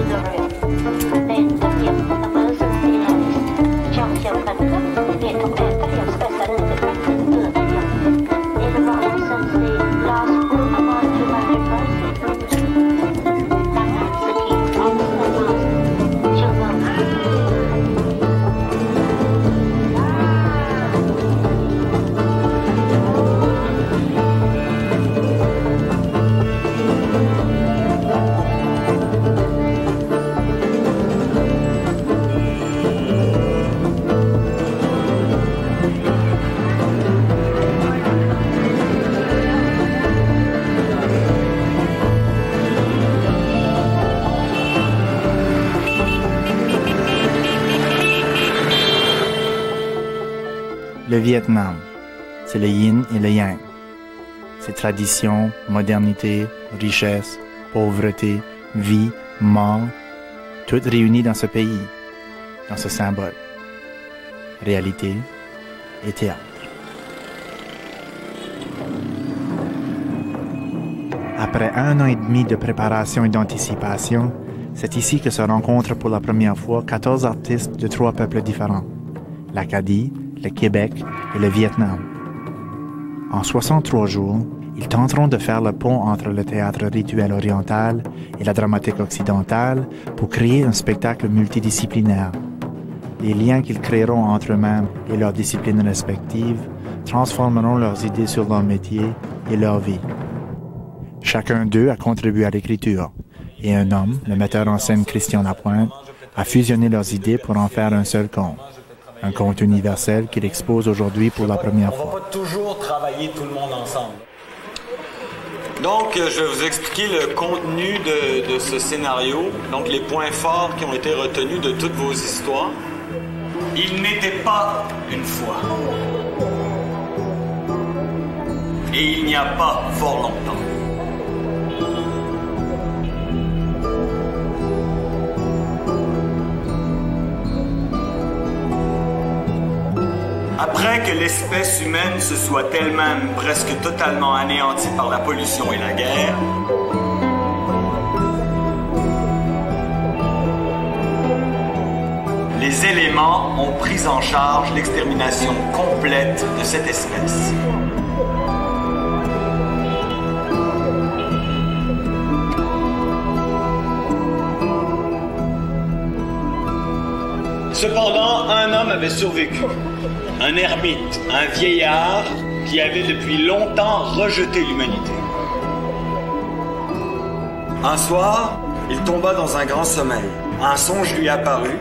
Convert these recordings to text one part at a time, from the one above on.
Nên tác nghiệp emergency lights trong trường khẩn cấp, hệ thống đèn các điểm special được tăng cường nửa thời điểm. In the emergency, last room upon to my advice. Tăng hạn sự kiện on the trường hợp. Le Vietnam, c'est le yin et le yang. C'est tradition, modernité, richesse, pauvreté, vie, mort, toutes réunies dans ce pays, dans ce symbole. Réalité et théâtre. Après 1 an et demi de préparation et d'anticipation, c'est ici que se rencontrent pour la première fois 14 artistes de 3 peuples différents. L'Acadie, le Québec et le Vietnam. En 63 jours, ils tenteront de faire le pont entre le théâtre rituel oriental et la dramatique occidentale pour créer un spectacle multidisciplinaire. Les liens qu'ils créeront entre eux-mêmes et leurs disciplines respectives transformeront leurs idées sur leur métier et leur vie. Chacun d'eux a contribué à l'écriture, et un homme, le metteur en scène Christian Lapointe, a fusionné leurs idées pour en faire un seul conte. Un conte universel qu'il expose aujourd'hui pour la première fois. On va pas toujours travailler tout le monde ensemble. Donc, je vais vous expliquer le contenu de ce scénario. Donc, les points forts qui ont été retenus de toutes vos histoires. Il n'était pas une fois. Et il n'y a pas fort longtemps. Après que l'espèce humaine se soit elle-même presque totalement anéantie par la pollution et la guerre, les éléments ont pris en charge l'extermination complète de cette espèce. Cependant, un homme avait survécu. Un ermite, un vieillard qui avait depuis longtemps rejeté l'humanité. Un soir, il tomba dans un grand sommeil. Un songe lui apparut,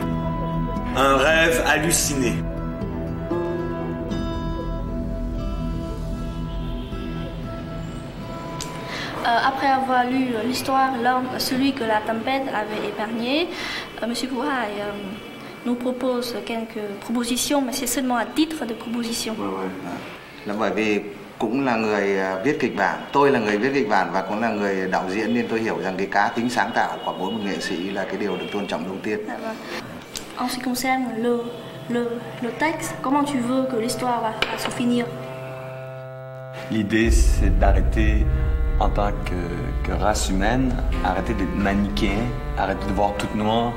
un rêve halluciné. Après avoir lu l'histoire, celui que la tempête avait épargné, M. Puhai nous propose quelques propositions, mais c'est seulement à titre de proposition. Là bởi vì cũng là người viết kịch bản, tôi là người viết kịch bản và cũng là người đạo diễn nên tôi hiểu rằng cái cá tính sáng tạo của mỗi một nghệ sĩ là cái điều được tôn trọng đầu tiên. En ce qui concerne le texte, comment tu veux que l'histoire va se finir? L'idée, c'est d'arrêter, en tant que race humaine, arrêter d'être manichéen, arrêter de voir tout noir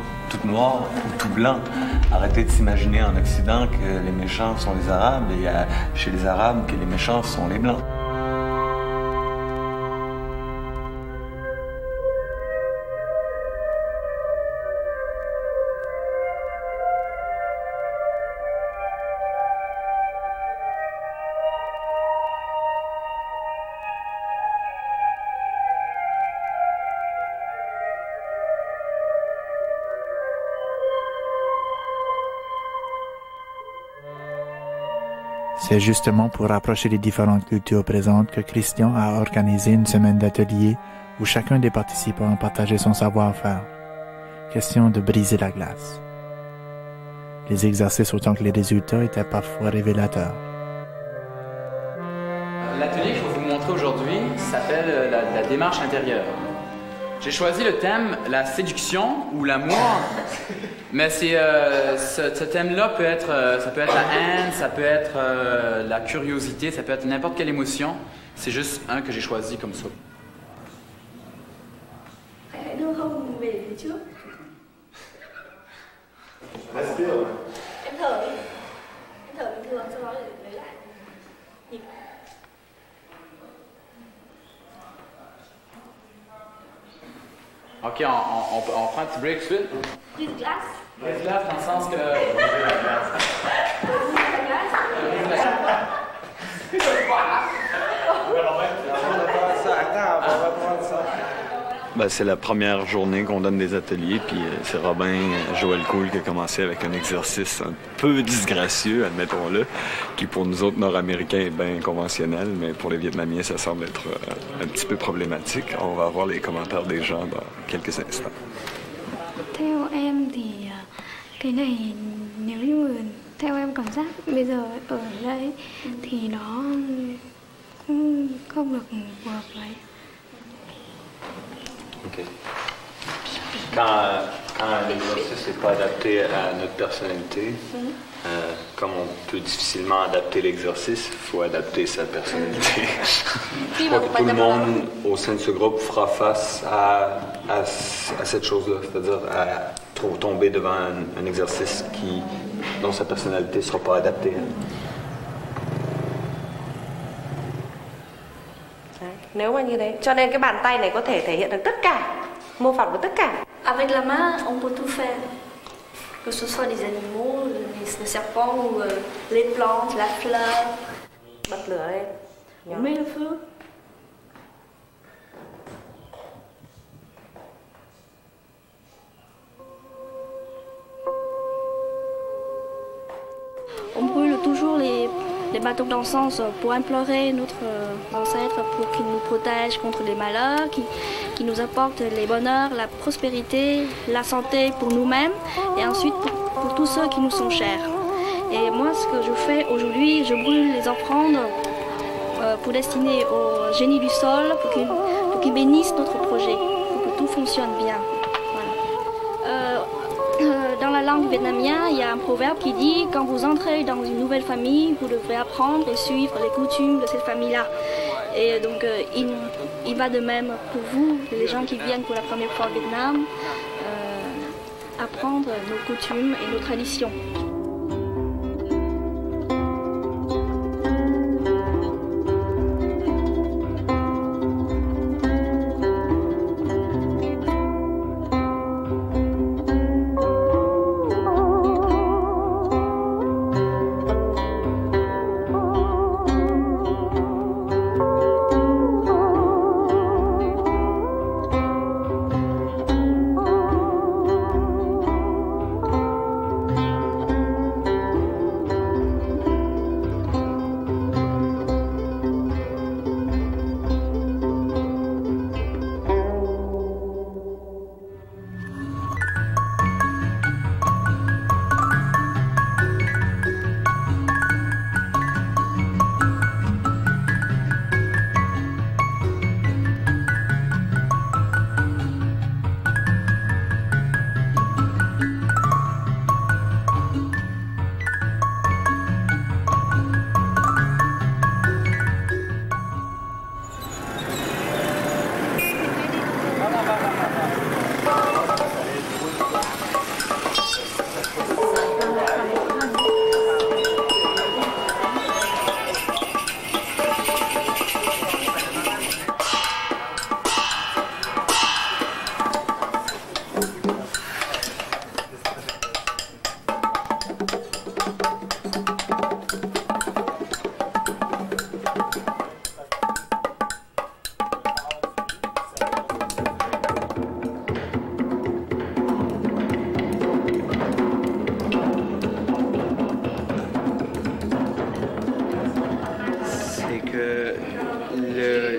ou tout blanc. Arrêter de s'imaginer en Occident que les méchants sont les Arabes et chez les Arabes que les méchants sont les Blancs. C'est justement pour rapprocher les différentes cultures présentes que Christian a organisé une semaine d'atelier où chacun des participants partageait son savoir-faire. Question de briser la glace. Les exercices autant que les résultats étaient parfois révélateurs. L'atelier que je vais vous montrer aujourd'hui s'appelle la démarche intérieure. J'ai choisi le thème la séduction ou l'amour, mais ce thème-là ça peut être la haine, ça peut être la curiosité, ça peut être n'importe quelle émotion. C'est juste un que j'ai choisi comme ça. không về phía trước. Respire. Em thở đi. Em thở bình thường, sau đó để lấy lại nhịp. Ok, on prend un petit break tout de suite. Prise de glace. Prise de glace dans le sens que... Ben, c'est la première journée qu'on donne des ateliers, puis c'est Robin Joël Cool qui a commencé avec un exercice un peu disgracieux, admettons-le, qui pour nous autres Nord-Américains est bien conventionnel, mais pour les Vietnamiens, ça semble être un petit peu problématique. On va avoir les commentaires des gens dans quelques instants. Theo em thì cái này nếu như theo em cảm giác bây giờ ở đây thì nó không được phù hợp lắm. Ok. Quand l'exercice n'est pas adapté à notre personnalité, comme on peut difficilement adapter l'exercice, il faut adapter sa personnalité. Je crois que tout le monde au sein de ce groupe fera face à cette chose-là, c'est-à-dire à tomber devant un exercice dont sa personnalité ne sera pas adaptée. Nếu mà như thế, cho nên cái bàn tay này có thể thể hiện được tất cả, mô phỏng được tất cả. Avec la main, on peut tout faire. Que ce soit des animaux, les serpents ou les plantes, la fleur. Bật lửa lên. On met le feu. On brûle toujours les bâtons d'encens pour implorer notre ancêtre pour qu'il nous protège contre les malheurs, qui nous apporte les bonheurs, la prospérité, la santé pour nous-mêmes et ensuite pour tous ceux qui nous sont chers. Et moi, ce que je fais aujourd'hui, je brûle les offrandes pour destiner au génie du sol, pour qu'il bénisse notre projet, pour que tout fonctionne bien. Dans la langue vietnamienne, il y a un proverbe qui dit « Quand vous entrez dans une nouvelle famille, vous devrez apprendre et suivre les coutumes de cette famille-là. » Et donc, il va de même pour vous, les gens qui viennent pour la première fois au Vietnam, apprendre nos coutumes et nos traditions.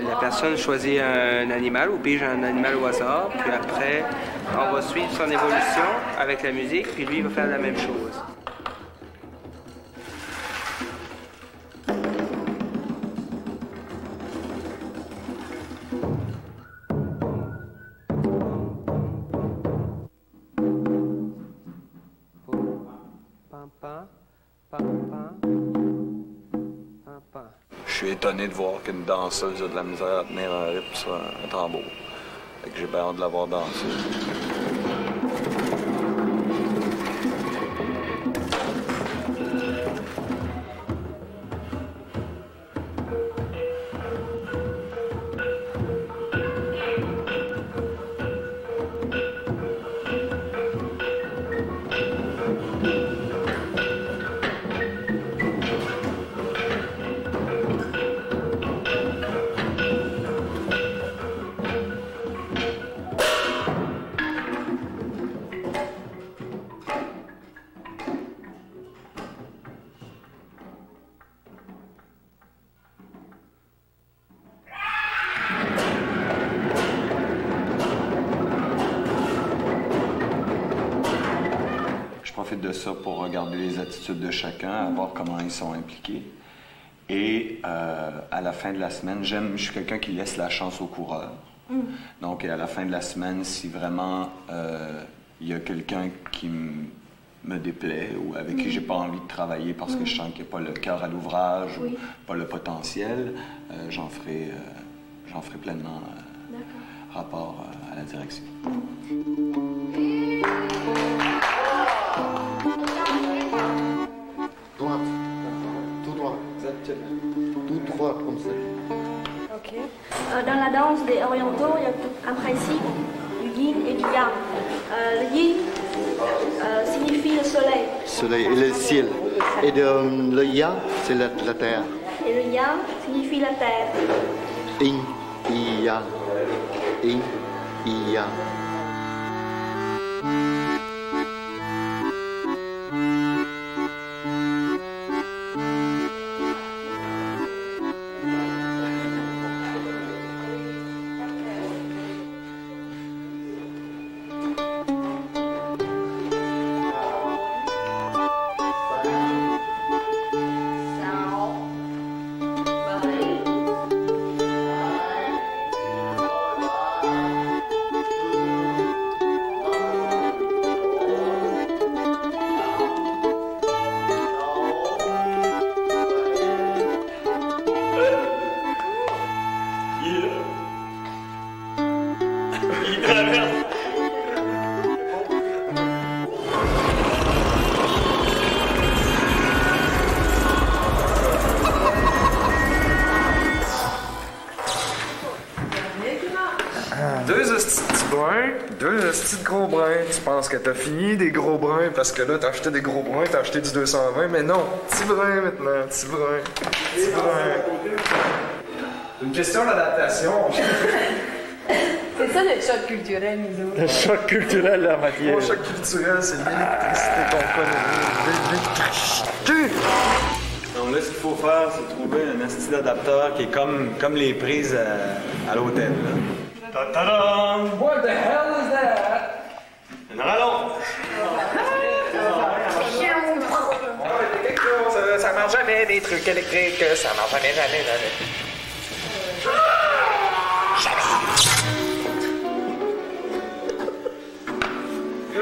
La personne choisit un animal ou pige un animal au hasard, puis après, on va suivre son évolution avec la musique, puis lui, il va faire la même chose. Je suis étonné de voir qu'une danseuse a de la misère à tenir un rythme sur un tambour. Fait que j'ai bien hâte de l'avoir dansé. Je profite de ça pour regarder les attitudes de chacun, voir comment ils sont impliqués. Et à la fin de la semaine, je suis quelqu'un qui laisse la chance aux coureurs. Donc, à la fin de la semaine, si vraiment il y a quelqu'un qui me déplaît ou avec qui j'ai pas envie de travailler parce que je sens qu'il n'y a pas le cœur à l'ouvrage ou pas le potentiel, j'en ferai pleinement rapport à la direction. Droite, tout droit, tout droit comme ça. Ok. Dans la danse des orientaux, il y a un principe du yin et du yang. Le yin signifie le soleil. Soleil et le ciel. Et le yang, c'est la terre. Et le yang signifie la terre. Yin, yang. Yin, yang. Deux hosties de gros bruns. Tu penses que t'as fini des gros bruns parce que là, t'as acheté des gros bruns, t'as acheté du 220, mais non. Petit brun maintenant, petit brun. Petit brun. Une question d'adaptation. C'est ça le choc culturel, nous autres. Le choc culturel, la matière. Le choc culturel, c'est l'électricité qu'on connaît. L'électricité! Donc là, ce qu'il faut faire, c'est trouver un asti d'adapteur qui est comme les prises à l'hôtel. Ta-da-da! What the hell is that? Une rallonge! Ça marche jamais, des trucs électriques. Ça marche jamais.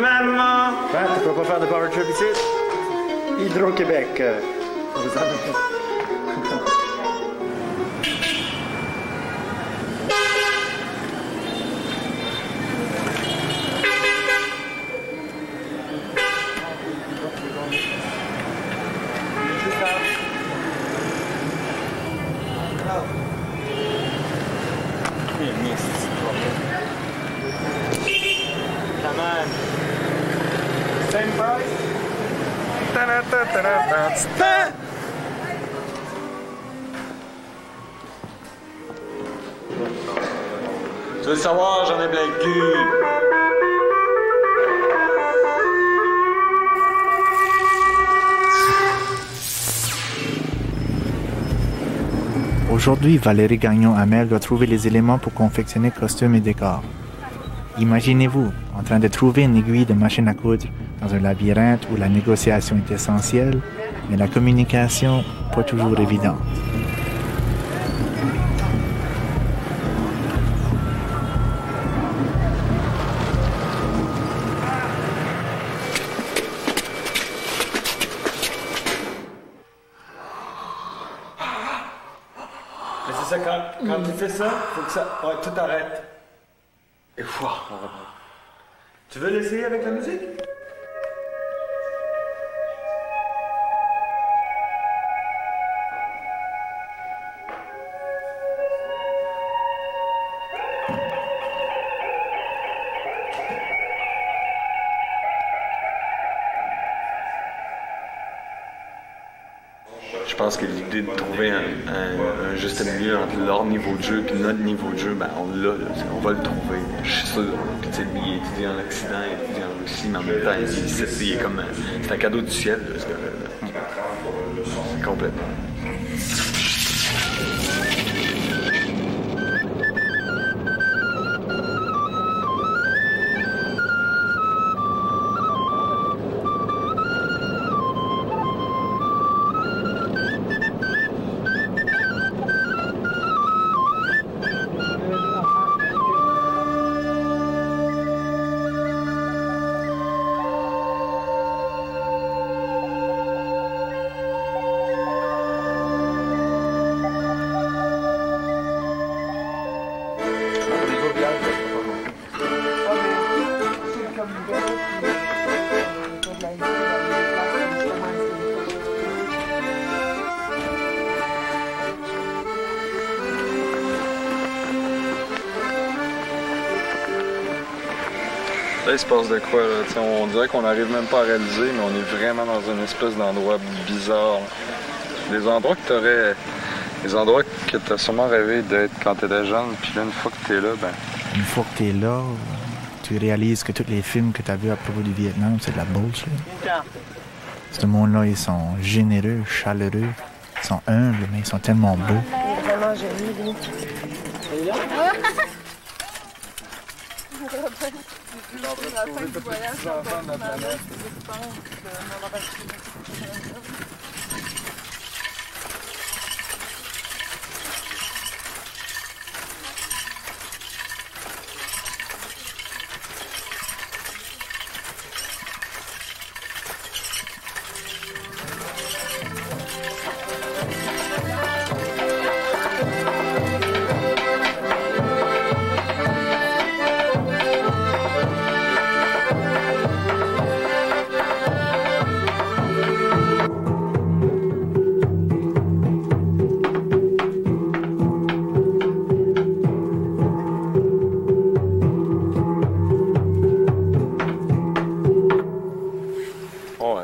Maman! Tu peux pas faire de power trip ici? Hydro-Québec. Vous en avez... Come on. Same price? Tu veux le savoir, j'en ai plein le cul. Aujourd'hui, Valérie Gagnon-Hamel doit trouver les éléments pour confectionner costumes et décors. Imaginez-vous en train de trouver une aiguille de machine à coudre dans un labyrinthe où la négociation est essentielle, mais la communication pas toujours évidente. Mais c'est ça, quand tu fais ça, faut que ça... Ouais, tout arrête. Et voilà. Tu veux l'essayer avec la musique? Je pense que l'idée de trouver un juste milieu entre leur niveau de jeu et notre niveau de jeu, ben on l'a, on va le trouver, je suis sûr. Puis, lui, il étudie en Occident, il étudie en Russie, mais en même temps, il est comme c'est un cadeau du ciel, là, ce gars-là. Complètement. Là, il se passe de quoi, là? T'sais, on dirait qu'on n'arrive même pas à réaliser, mais on est vraiment dans une espèce d'endroit bizarre. Des endroits que t'as sûrement rêvé d'être quand t'étais jeune, puis là, une fois que t'es là, ben... Une fois que t'es là, tu réalises que tous les films que t'as vus à propos du Vietnam, c'est de la bullshit. Ce monde-là, ils sont généreux, chaleureux, ils sont humbles, mais ils sont tellement beaux. Il est vraiment joli, lui.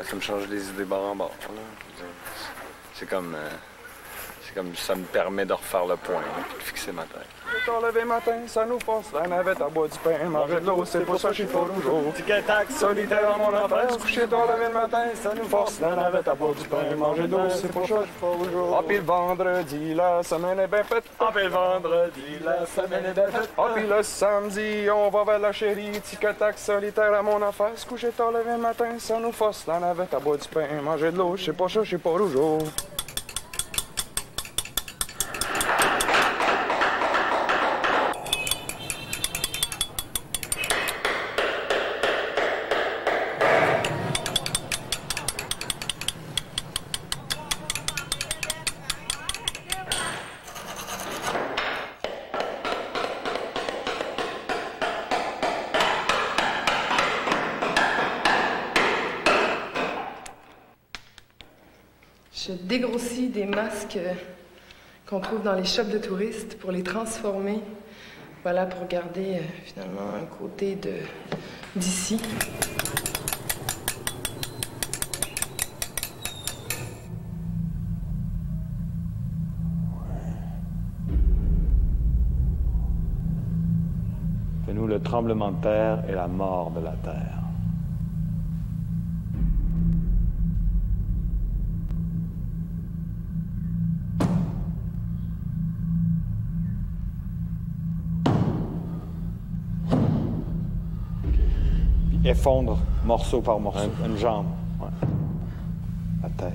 Ça me change les idées bord en bord. C'est comme ça me permet de refaire le point et de fixer ma tête. Je t'en levé matin, ça nous force, la navette à boire du pain, manger de l'eau, c'est pour ça que je suis pas toujours. Tic-tac, solitaire à mon enfance, coucher tard levé le matin, ça nous force, la navette à boire du pain, manger de l'eau, c'est pour ça que je suis pas toujours. Ah puis le vendredi, la semaine est bien faite. Ah puis le vendredi, la semaine est bien faite. Ah puis le samedi, on va vers la chérie, tic-tac, solitaire à mon enfance, coucher tard levé le matin, ça nous force, la navette à boire du pain, manger de l'eau, c'est pour ça que je suis pas toujours. Je dégrossis des masques qu'on trouve dans les shops de touristes pour les transformer, voilà, pour garder finalement un côté d'ici. Fais-nous le tremblement de terre et la mort de la terre. Effondre morceau par morceau. Une jambe. Ouais. La tête.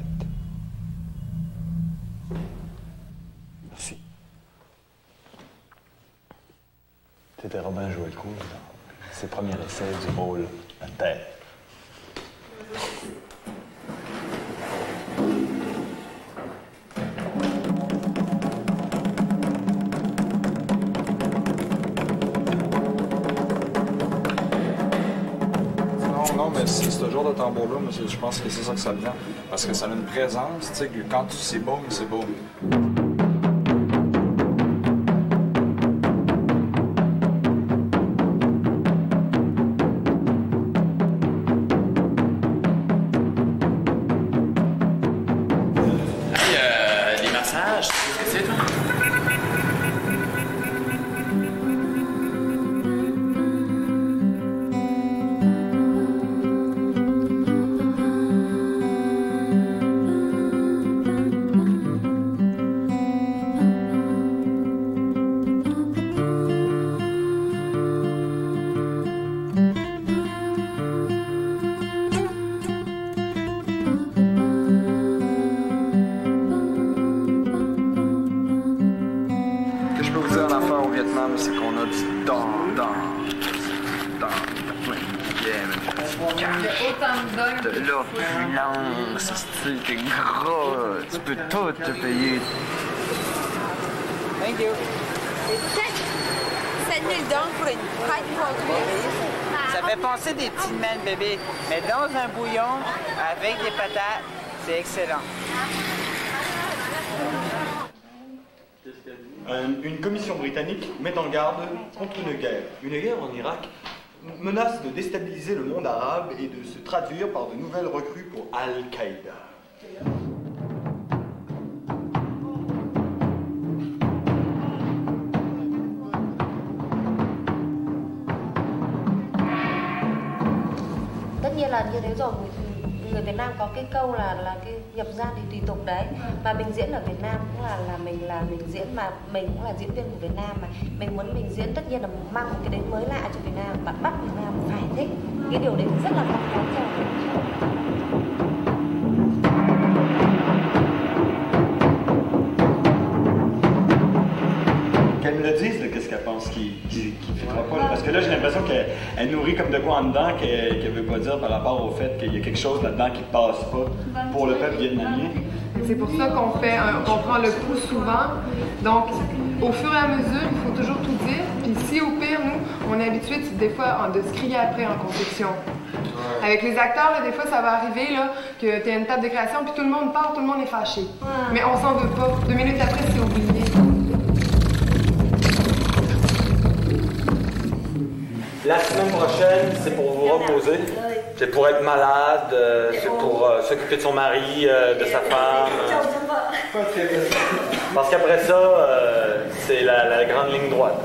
Merci. C'était Robin Jouet-Cool dans ses premiers essais du rôle La tête. mais c'est ce genre de tambour-là, je pense que c'est ça que ça vient. Parce que ça a une présence, tu sais, que quand c'est boum, c'est boum. Les massages, qu'est-ce que c'est, toi? C'est qu'on a du de l'opulence, t'es gras, tu peux tout te payer. Thank you. 7 000 $ pour une pâte conduite. Ça fait penser des petits mènes, bébé. Mais dans un bouillon, avec des patates, c'est excellent. Une commission britannique met en garde contre une guerre. Une guerre en Irak menace de déstabiliser le monde arabe et de se traduire par de nouvelles recrues pour Al-Qaïda. Tất nhiên là như thế rồi, người Việt Nam có cái câu là cái nhập gia thì tùy tục đấy. Mà mình diễn ở Việt Nam cũng là mình diễn, mà mình cũng là diễn viên của Việt Nam, mà mình muốn mình diễn tất nhiên là mang một cái đến mới lạ cho Việt Nam, bạn bắt Việt Nam phải thích. Cái điều đấy rất là mong muốn rồi. Qu'elle me le dise, qu'est-ce qu'elle pense qui fera pas. Parce que là, j'ai l'impression qu'elle nourrit comme de quoi en dedans qu'elle veut pas dire par rapport au fait qu'il y a quelque chose là-dedans qui passe pas pour le peuple vietnamien. C'est pour ça qu'on prend le pouls souvent. Donc, au fur et à mesure, il faut toujours tout dire. Puis si au pire, nous, on est habitué des fois de se crier après en conception. Avec les acteurs, là, des fois, ça va arriver là, que tu as une table de création, puis tout le monde part, tout le monde est fâché. Mais on s'en veut pas. 2 minutes après, c'est oublié. La semaine prochaine, c'est pour vous reposer. C'est pour être malade, c'est pour s'occuper de son mari, de sa femme. Parce qu'après ça, c'est la grande ligne droite.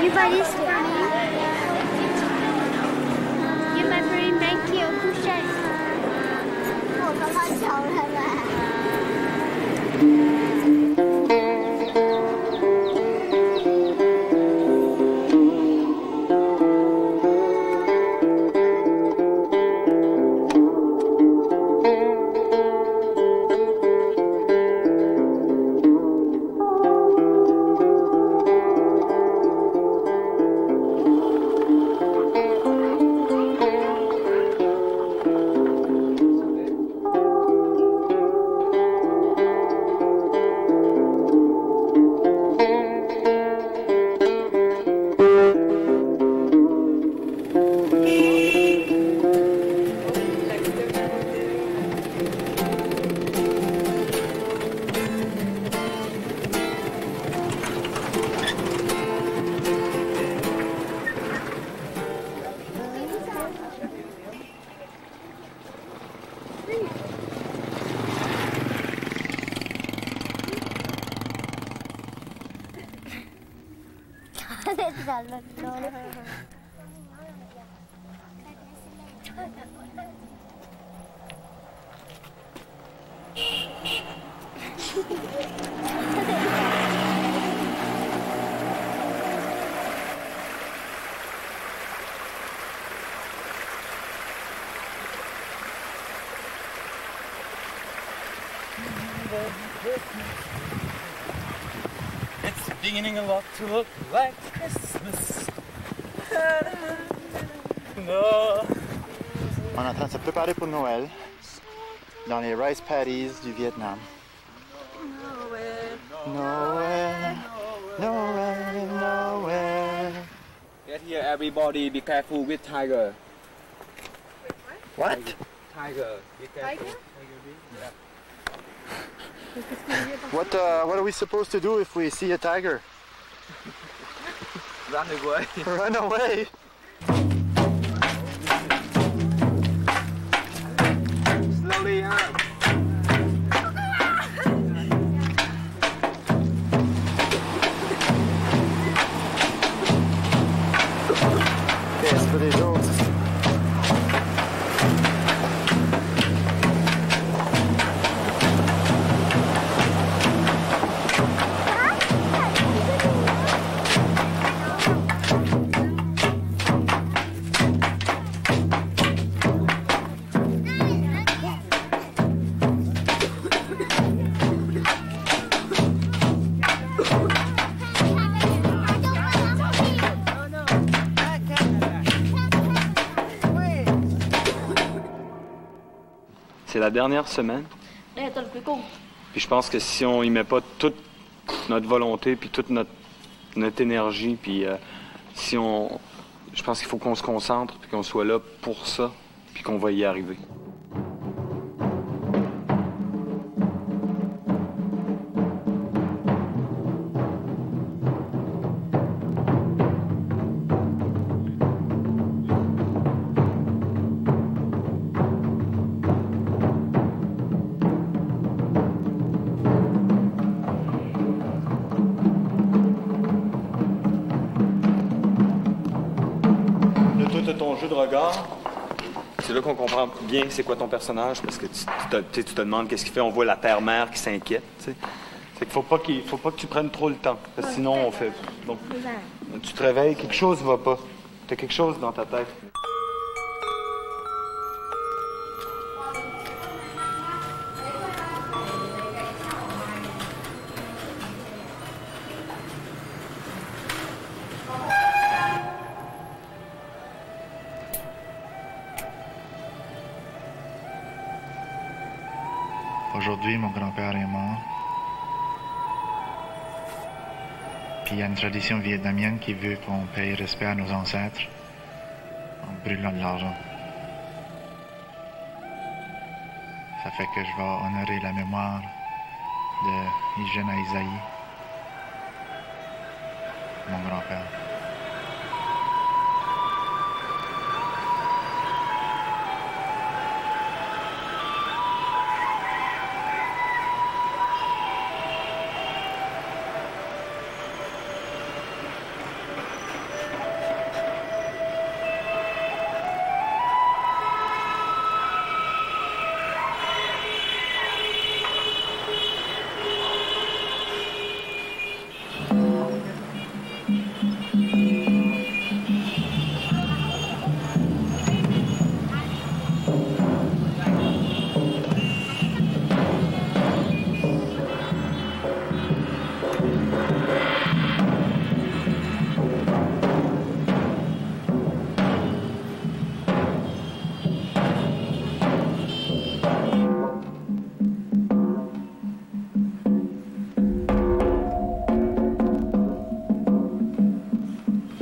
Everybody's funny. Nhưng mà very thank you, couche. Ủa, có con cháu rồi mà. beginning of what to look like Christmas. No. On est en train de se préparer pour Noël dans les rice paddies du Vietnam. Noël, Noël, Noël. Get here, everybody. Be careful with tiger. What? Tiger. Be careful. What are we supposed to do if we see a tiger? Run away. Run away. Slowly up. Okay, c'est pour des autres. C'est la dernière semaine. Đây là tuần cuối cùng. Puis je pense que si on y met pas toute notre volonté, puis toute notre énergie, puis si on... Je pense qu'il faut qu'on se concentre, puis qu'on soit là pour ça, puis qu'on va y arriver. Ton jeu de regard. C'est là qu'on comprend bien c'est quoi ton personnage, parce que tu te demandes qu'est-ce qu'il fait. On voit la terre-mère qui s'inquiète. C'est qu'il faut pas que tu prennes trop le temps, parce que sinon on fait. Donc, tu te réveilles, quelque chose va pas. T'as quelque chose dans ta tête. Aujourd'hui, mon grand-père est mort. Puis il y a une tradition vietnamienne qui veut qu'on paye respect à nos ancêtres en brûlant de l'argent. Ça fait que je vais honorer la mémoire de Hijena Isaïe, mon grand-père.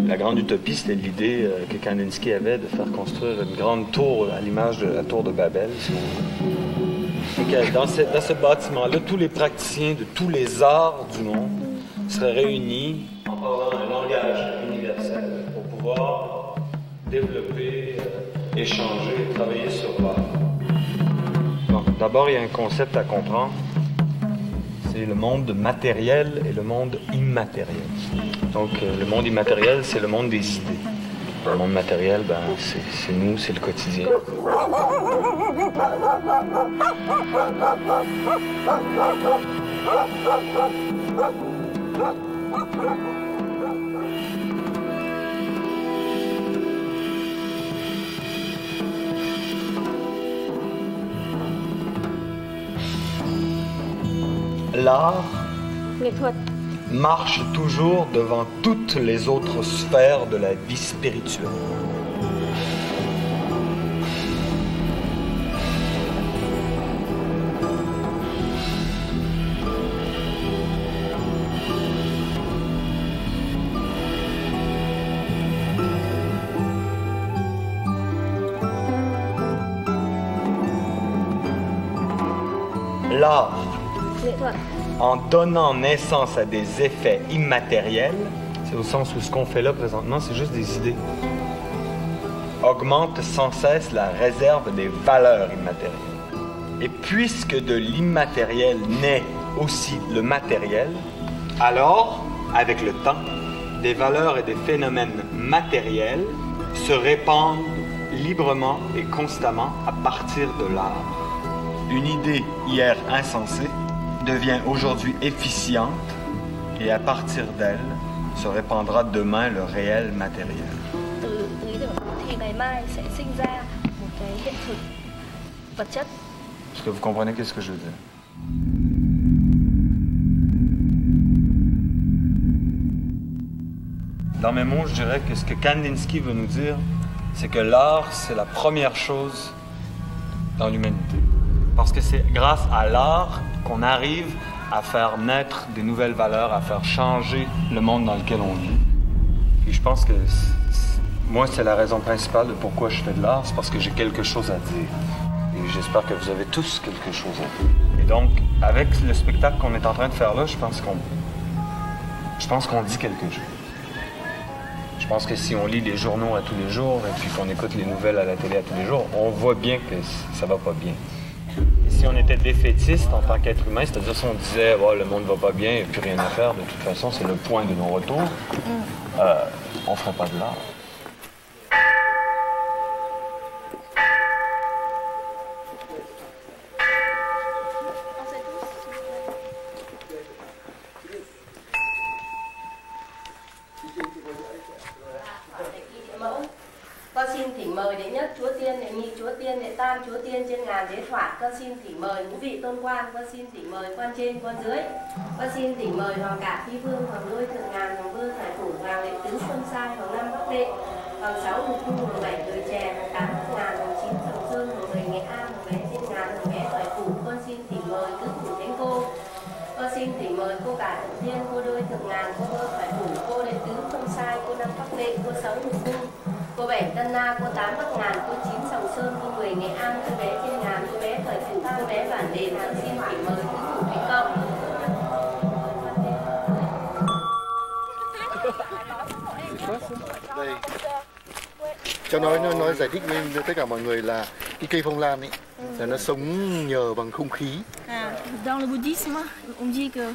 La grande utopie, c'était l'idée que Kandinsky avait de faire construire une grande tour à l'image de la tour de Babel. Dans ce bâtiment-là, tous les praticiens de tous les arts du monde seraient réunis en parlant un langage universel pour pouvoir développer, échanger, travailler sur l'art. Bon, d'abord, il y a un concept à comprendre. C'est le monde matériel et le monde immatériel. Donc, le monde immatériel, c'est le monde des idées. Le monde matériel, ben, c'est nous, c'est le quotidien. L'art, marche toujours devant toutes les autres sphères de la vie spirituelle. L'art, en donnant naissance à des effets immatériels, c'est au sens où ce qu'on fait là présentement, c'est juste des idées, augmente sans cesse la réserve des valeurs immatérielles. Et puisque de l'immatériel naît aussi le matériel, alors, avec le temps, des valeurs et des phénomènes matériels se répandent librement et constamment à partir de l'art. Une idée hier insensée devient aujourd'hui efficiente et à partir d'elle se répandra demain le réel matériel. Est-ce que vous comprenez qu'est-ce que je veux dire? Dans mes mots, je dirais que ce que Kandinsky veut nous dire, c'est que l'art, c'est la première chose dans l'humanité. Parce que c'est grâce à l'art qu'on arrive à faire naître des nouvelles valeurs, à faire changer le monde dans lequel on vit. Et je pense que moi, c'est la raison principale de pourquoi je fais de l'art, c'est parce que j'ai quelque chose à dire. Et j'espère que vous avez tous quelque chose à dire. Et donc, avec le spectacle qu'on est en train de faire là, je pense qu'on dit quelque chose. Je pense que si on lit les journaux à tous les jours et puis qu'on écoute les nouvelles à la télé à tous les jours, on voit bien que ça va pas bien. Si on était défaitiste en tant qu'être humain, c'est-à-dire si on disait oh, le monde va pas bien, il n'y a plus rien à faire, de toute façon, c'est le point de non-retour, on ne ferait pas de l'art. Con xin thỉnh mời đệ nhất Chúa Tiên, đệ nhị Chúa Tiên, đệ tam Chúa Tiên trên ngàn đế thoại. Con xin thỉnh mời ngũ vị tôn quan. Con xin thỉnh mời quan trên, quan dưới. Con xin thỉnh mời hoàng cả phi vương, hoàng đôi thượng ngàn, hoàng vương thái phủ, hoàng lệ tứ xuân sai, hoàng năm bắc đệ, hoàng sáu lục thu, hoàng bảy đời chè, hoàng tám bắc ngàn, hoàng chín sầm sơn, hoàng mười nghệ an, hoàng bé trên ngàn, hoàng bé thái phủ. Con xin thỉnh mời tứ phủ thánh cô. Con xin thỉnh mời cô cả thượng thiên, cô đôi thượng ngàn, cô đôi thái phủ, cô đệ tứ xuân sai, cô năm bắc đệ, cô sáu lục thu, cô bảy Tân Na, cô tám Bắc Ngàn, cô chín Sòng Sơn, cô 10 Nghệ An, cô bé Thiên Ngàn, cô bé Thời Phủ, cô bé Bản Đền. Con xin thỉnh mời tứ phủ Thủy Cộng. Đây. Cho nói giải thích với tất cả mọi người là cái cây phong lan ấy là nó sống nhờ bằng không khí. Dans le bouddhisme, on dit que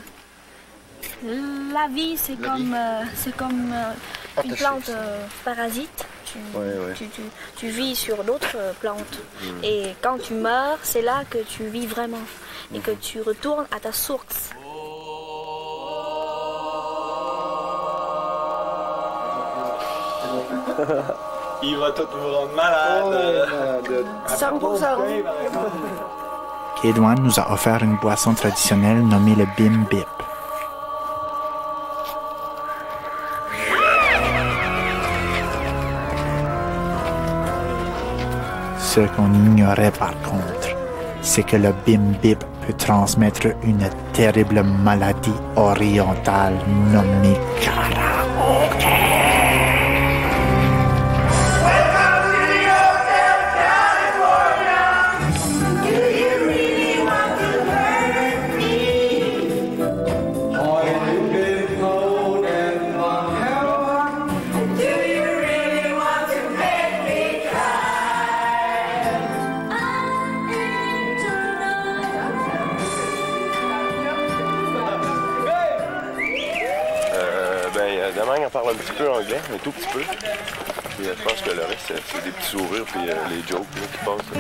la vie c'est comme une plante parasite. Tu vis sur d'autres plantes. Et quand tu meurs, c'est là que tu vis vraiment. Et que tu retournes à ta source. Il va tout vous rendre malade. 100%. Kédouane nous a offert une boisson traditionnelle nommée le Bim Bip. Ce qu'on ignorait par contre, c'est que le Bim Bip peut transmettre une terrible maladie orientale nommée karaoké. On parle un petit peu anglais, un tout petit peu. Puis, je pense que le reste, c'est des petits sourires puis les jokes là, qui passent.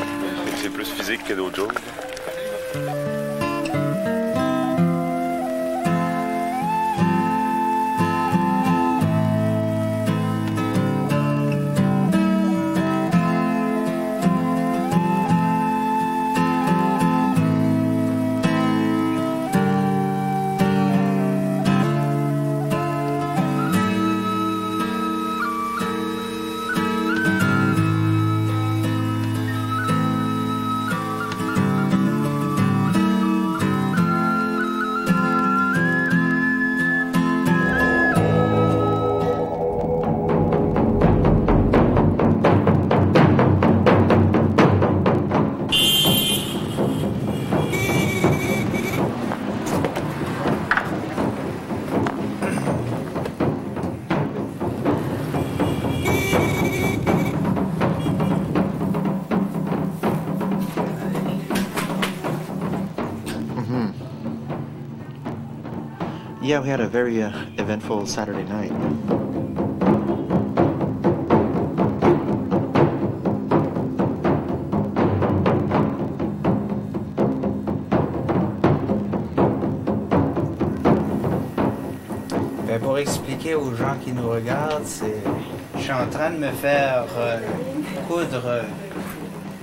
C'est plus physique que d'autres jokes. Yeah, we had a very eventful Saturday night. Pour expliquer aux gens qui nous regardent, je suis en train de me faire coudre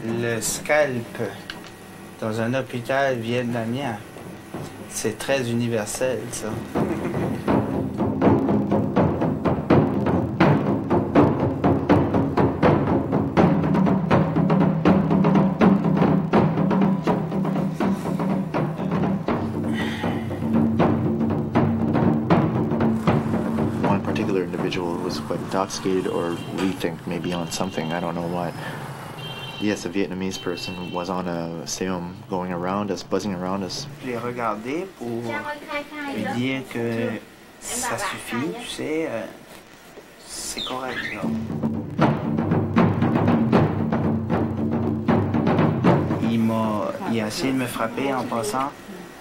le scalp dans un hôpital vietnamien. C'est très universel, ça. Was quite intoxicated or we think maybe on something, I don't know what. Yes, a Vietnamese person was on a seum going around us, buzzing around us. Je l'ai regardé pour lui dire que ça suffit, tu sais, c'est correct, là. Il a essayé de me frapper en passant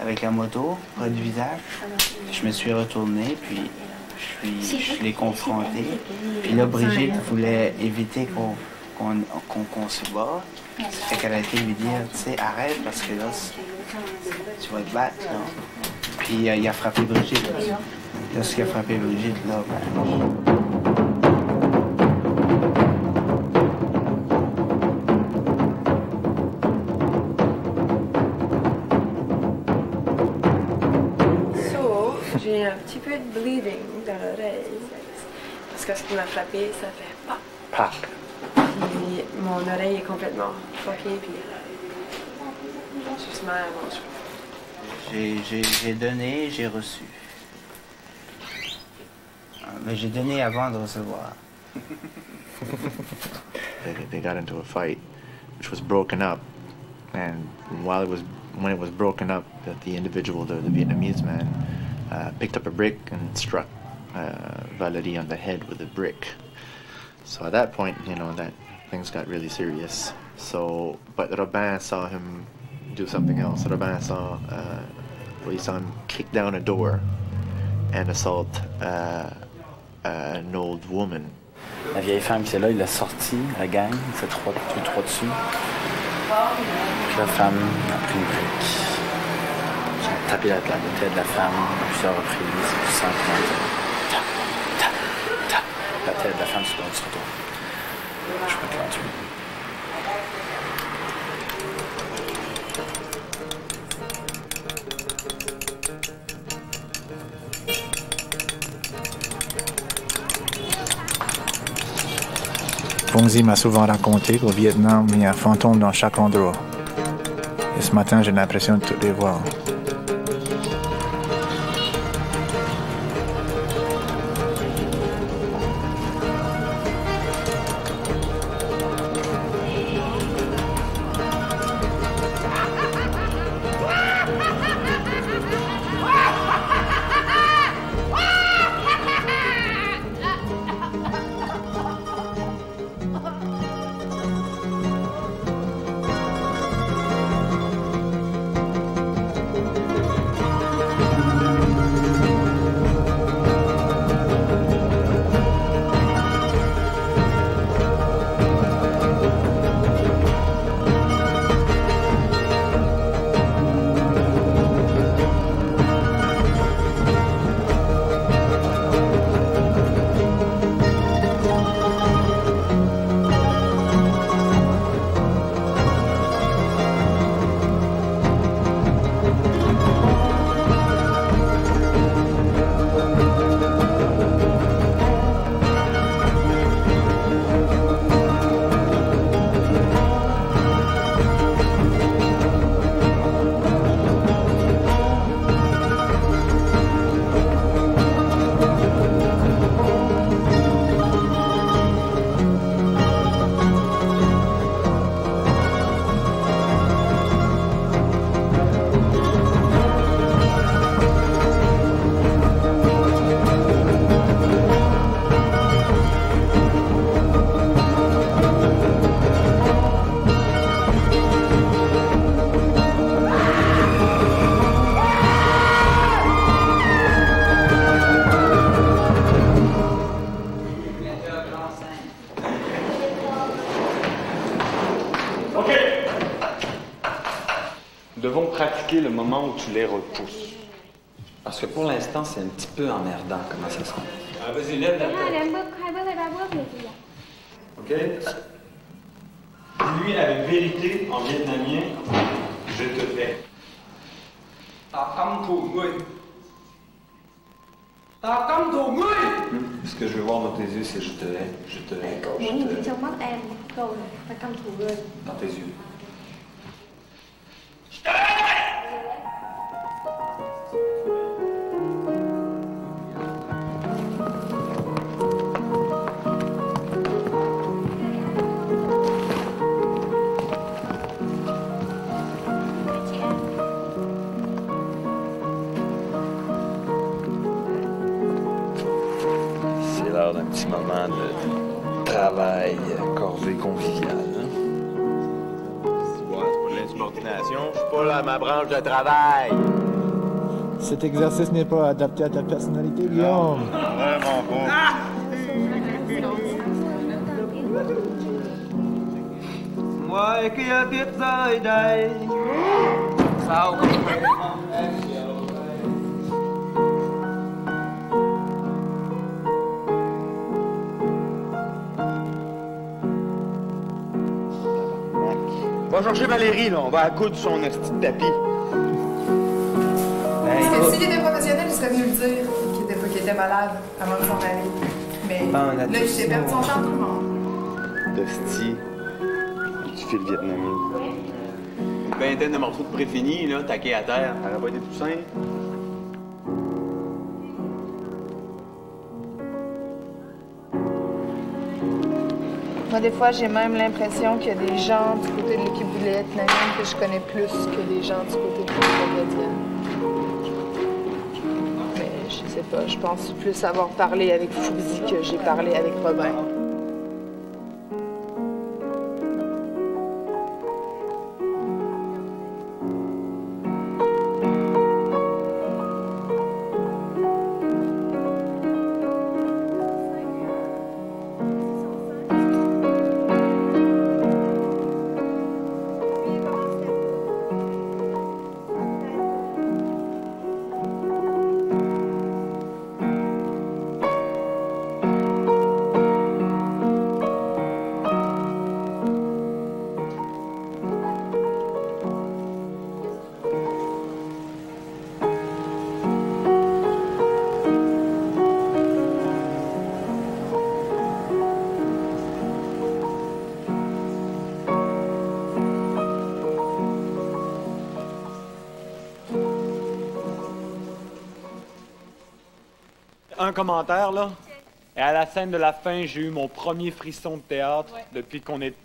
avec la moto près du visage. Je me suis retourné, puis je l'ai confronté. Puis là, Brigitte voulait éviter qu'on se bat. Ça fait qu'elle a été lui dire, tu sais, arrête parce que là, tu vas te battre. Là. Puis il a frappé Brigitte. Lorsqu'il a frappé Brigitte, là, ben... J'ai un petit peu de bleeding dans l'oreille. Parce que ce qui m'a frappé, ça fait pop. Pop. Puis mon oreille est complètement fuckée, puis juste mal à mon cheveu. J'ai donné, j'ai reçu. Mais j'ai donné avant de recevoir. They got into a fight, which was broken up, and when it was broken up, the individual, the Vietnamese man, picked up a brick and struck Valerie on the head with a brick. So at that point, you know, that things got really serious. So, but Robin saw him do something else. Robin saw, he saw him kick down a door and assault an old woman. La vieille femme qui est là, il l'a sorti, la gang, il fait trois dessus. Puis la femme a pris une brique. J'ai tapé la tête de la femme à plusieurs reprises, du sang qui montait. Tap. La tête de la femme se retourne. Je peux te la tuer. Bongzi m'a souvent raconté qu'au Vietnam, il y a un fantôme dans chaque endroit. Et ce matin, j'ai l'impression de toutes les voir. moment où tu les repousses? Parce que pour l'instant, c'est un petit peu emmerdant comment ça se passe. Ah, vas-y, lève la tête. Hai bước hay 3 bước được gì ạ? OK? Dis-lui avec vérité, en vietnamien, je te hais. Ta căm thù ngươi. Ta căm thù ngươi. Ce que je veux voir dans tes yeux, c'est je te hais, je te hais, Cậu je muốn te nhìn hais. trong mắt em câu này, ta căm thù ngươi. Dans tes yeux. C'est l'heure d'un petit moment de travail, corvée conviviale. C'est pour l'insubordination. Je suis pas là à ma branche de travail. Cet exercice n'est pas adapté à ta personnalité, Guillaume. Vraiment pas. Ngoài kia tuyết rơi đầy. Sao không biết? Va chercher Valérie, là. On va accoudre son esti de tapis. Parce que s'il était professionnel, il serait venu le dire qu'il était malade avant de s'en aller. Mais là, il s'est perdu son temps, tout le monde. D'esti. Tu fais le vietnamien. Une vingtaine de morceaux de pré-finis, là, taqués à terre. Ça aurait pas été tout simple. Moi, des fois, j'ai même l'impression qu'il y a des gens du côté de l'équipe vietnamienne que je connais plus que des gens du côté de l'équipe canadienne. Mais je sais pas, je pense plus avoir parlé avec Fouzi que j'ai parlé avec Robin. Un commentaire, là. Et à la scène de la fin, j'ai eu mon premier frisson de théâtre. Ouais. Depuis qu'on est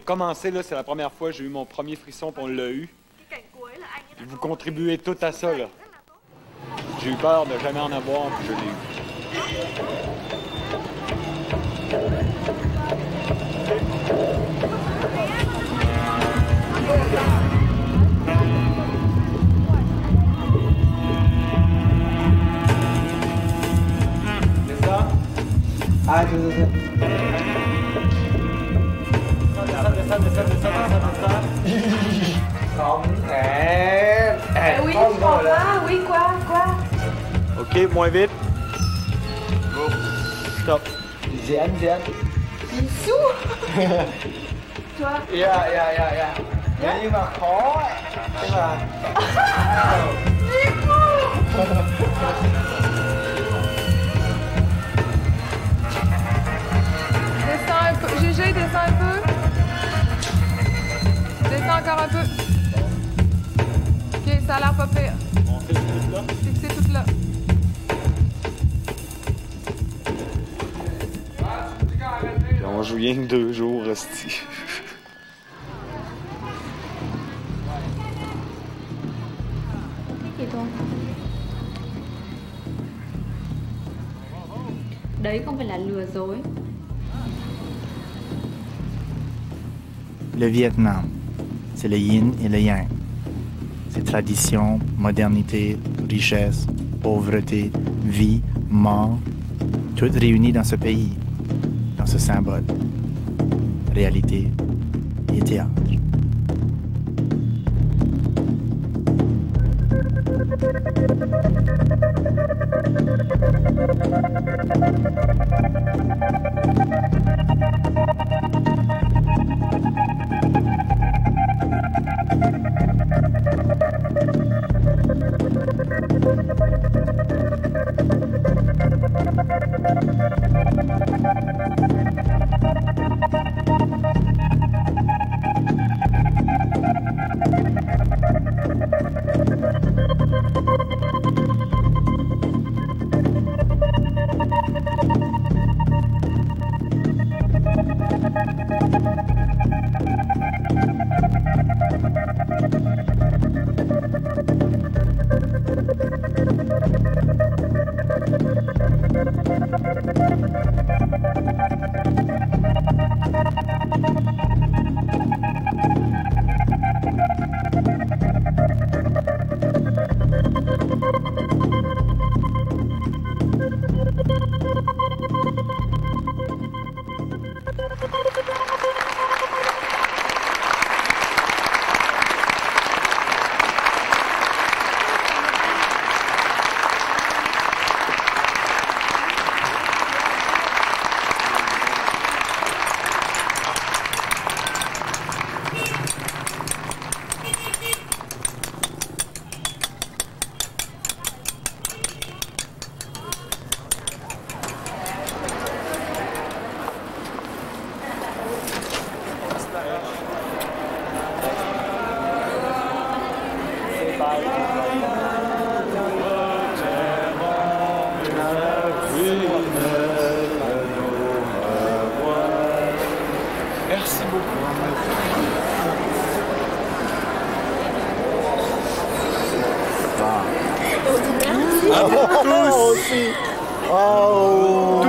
commencé, là, c'est la première fois que j'ai eu mon premier frisson, puis on l'a eu. Puis vous contribuez tout à ça, là. J'ai eu peur de jamais en avoir, puis je l'ai eu. Ah, descends. Oui, je comprends. Oui, quoi? OK, moins vite. Go. Stop. Diễn. Bisous. Toi? Yeah. Nhưng mà khó ấy. Tức là... Descends un peu. GG, descends un peu. Descends encore un peu. OK, ça a l'air pas pire. On fait tout là. Fixez tout là. Puis on joue rien que 2 jours, hostie. Gì thôi. Đấy không phải là lừa dối. Le Vietnam, c'est le yin et le yang. C'est tradition, modernité, richesse, pauvreté, vie, mort, toutes réunies dans ce pays, dans ce symbole. Réalité et théâtre. Merci beaucoup. À vous tous aussi. Wow.